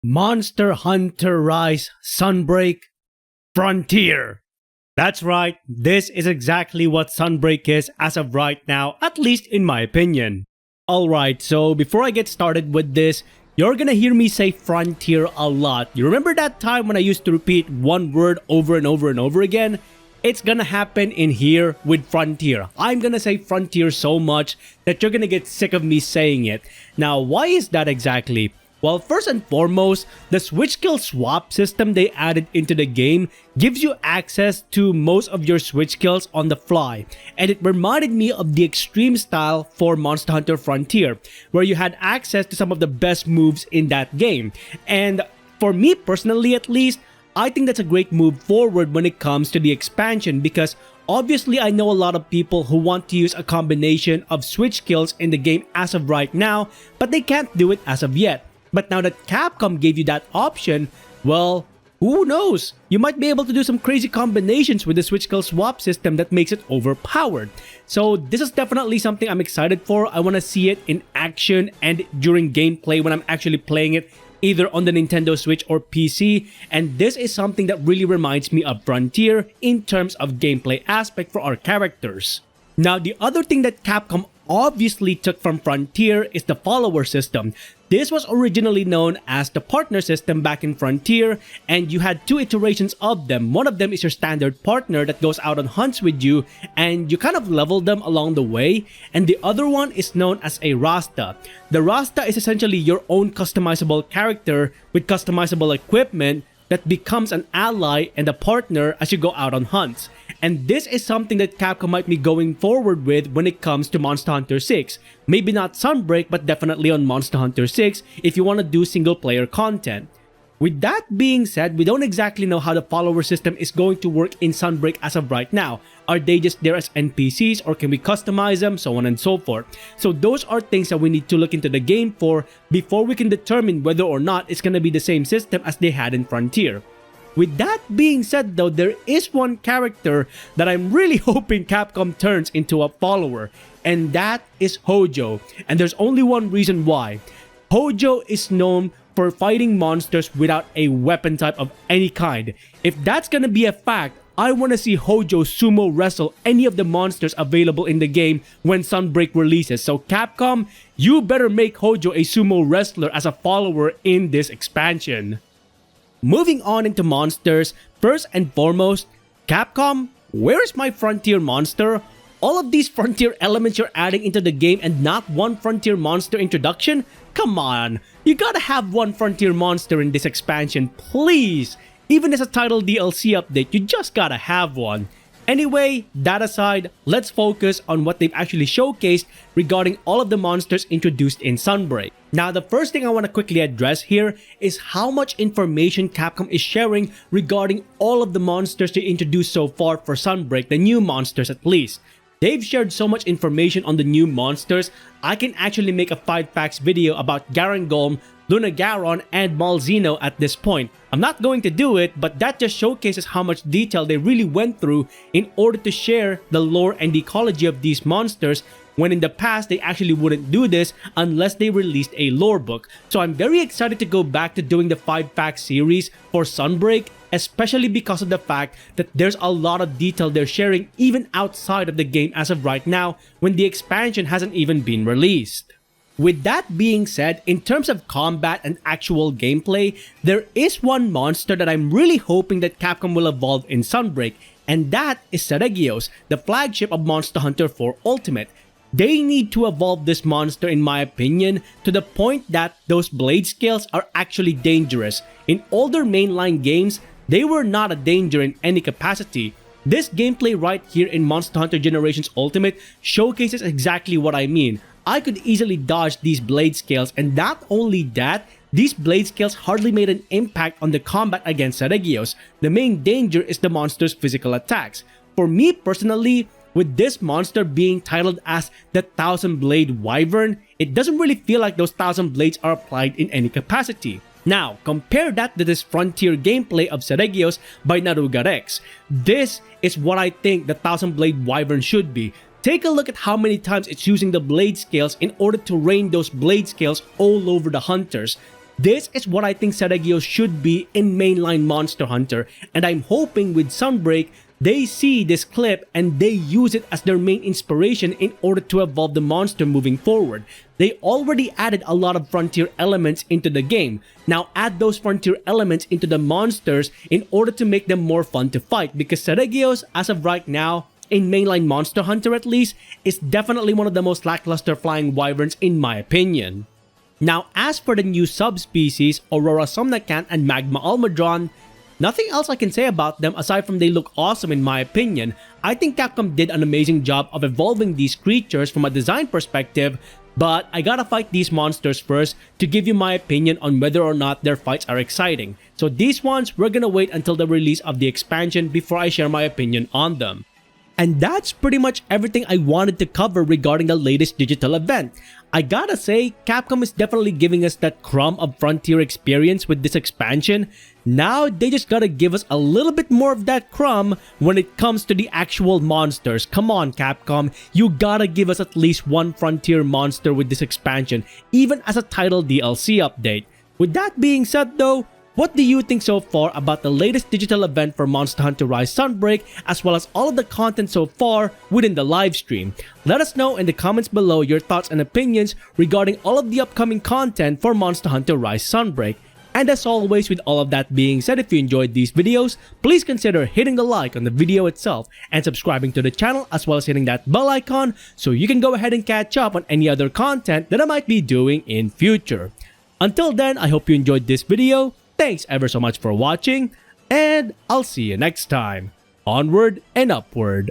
Monster Hunter Rise Sunbreak Frontier. That's right, this is exactly what Sunbreak is as of right now, at least in my opinion. Alright, so before I get started with this, you're gonna hear me say Frontier a lot. You remember that time when I used to repeat one word over and over and over again? It's gonna happen in here with Frontier. I'm gonna say Frontier so much that you're gonna get sick of me saying it. Now, why is that exactly? Well, first and foremost, the switch skill swap system they added into the game gives you access to most of your switch skills on the fly, and it reminded me of the extreme style for Monster Hunter Frontier, where you had access to some of the best moves in that game. And for me personally at least, I think that's a great move forward when it comes to the expansion, because obviously I know a lot of people who want to use a combination of switch skills in the game as of right now, but they can't do it as of yet. But now that Capcom gave you that option, well, who knows? You might be able to do some crazy combinations with the switch skill swap system that makes it overpowered. So this is definitely something I'm excited for. I want to see it in action and during gameplay when I'm actually playing it either on the Nintendo Switch or PC, and this is something that really reminds me of Frontier in terms of gameplay aspect for our characters. Now, the other thing that Capcom obviously took from Frontier is the follower system. This was originally known as the partner system back in Frontier, and you had two iterations of them. One of them is your standard partner that goes out on hunts with you, and you kind of level them along the way, and the other one is known as a Rasta. The Rasta is essentially your own customizable character with customizable equipment that becomes an ally and a partner as you go out on hunts. And this is something that Capcom might be going forward with when it comes to Monster Hunter 6. Maybe not Sunbreak, but definitely on Monster Hunter 6 if you want to do single player content. With that being said, we don't exactly know how the follower system is going to work in Sunbreak as of right now. Are they just there as NPCs, or can we customize them, so on and so forth? So those are things that we need to look into the game for before we can determine whether or not it's going to be the same system as they had in Frontier. With that being said though, there is one character that I'm really hoping Capcom turns into a follower, and that is Hojo. And there's only one reason why. Hojo is known for fighting monsters without a weapon type of any kind. If that's gonna be a fact, I want to see Hojo sumo wrestle any of the monsters available in the game when Sunbreak releases. So Capcom, you better make Hojo a sumo wrestler as a follower in this expansion. Moving on into monsters, first and foremost, Capcom, where is my Frontier monster? All of these Frontier elements you're adding into the game and not one Frontier monster introduction? Come on, you gotta have one Frontier monster in this expansion, please! Even as a title DLC update, you just gotta have one. Anyway, that aside, let's focus on what they've actually showcased regarding all of the monsters introduced in Sunbreak. Now, the first thing I want to quickly address here is how much information Capcom is sharing regarding all of the monsters they introduced so far for Sunbreak, the new monsters at least. They've shared so much information on the new monsters, I can actually make a 5 facts video about Garangolm, Lunagaron, and Malzeno at this point. I'm not going to do it, but that just showcases how much detail they really went through in order to share the lore and the ecology of these monsters, when in the past they actually wouldn't do this unless they released a lore book. So I'm very excited to go back to doing the 5 facts series for Sunbreak, especially because of the fact that there's a lot of detail they're sharing even outside of the game as of right now when the expansion hasn't even been released. With that being said, in terms of combat and actual gameplay, there is one monster that I'm really hoping that Capcom will evolve in Sunbreak, and that is Seregios, the flagship of Monster Hunter 4 Ultimate. They need to evolve this monster in my opinion to the point that those blade scales are actually dangerous. In older mainline games, they were not a danger in any capacity. This gameplay right here in Monster Hunter Generations Ultimate showcases exactly what I mean. I could easily dodge these blade scales, and not only that, these blade scales hardly made an impact on the combat against Seregios. The main danger is the monster's physical attacks. For me personally, with this monster being titled as the Thousand Blade Wyvern, it doesn't really feel like those 1,000 blades are applied in any capacity. Now, compare that to this Frontier gameplay of Seregios by Narugarex. This is what I think the 1,000 Blade Wyvern should be. Take a look at how many times it's using the blade scales in order to rain those blade scales all over the hunters. This is what I think Seregios should be in mainline Monster Hunter, and I'm hoping with Sunbreak, they see this clip and they use it as their main inspiration in order to evolve the monster moving forward. They already added a lot of frontier elements into the game. Now add those frontier elements into the monsters in order to make them more fun to fight, because Seregios, as of right now, in mainline Monster Hunter at least, is definitely one of the most lackluster flying wyverns in my opinion. Now as for the new subspecies, Aurora Somnacant and Magma Almudron, nothing else I can say about them aside from they look awesome in my opinion. I think Capcom did an amazing job of evolving these creatures from a design perspective, but I gotta fight these monsters first to give you my opinion on whether or not their fights are exciting. So these ones, we're gonna wait until the release of the expansion before I share my opinion on them. And that's pretty much everything I wanted to cover regarding the latest digital event. I gotta say, Capcom is definitely giving us that crumb of frontier experience with this expansion. Now they just gotta give us a little bit more of that crumb when it comes to the actual monsters. Come on Capcom, you gotta give us at least one frontier monster with this expansion, even as a title DLC update. With that being said though, what do you think so far about the latest digital event for Monster Hunter Rise Sunbreak, as well as all of the content so far within the livestream? Let us know in the comments below your thoughts and opinions regarding all of the upcoming content for Monster Hunter Rise Sunbreak. And as always, with all of that being said, if you enjoyed these videos, please consider hitting the like on the video itself and subscribing to the channel, as well as hitting that bell icon so you can go ahead and catch up on any other content that I might be doing in future. Until then, I hope you enjoyed this video. Thanks ever so much for watching, and I'll see you next time. Onward and upward.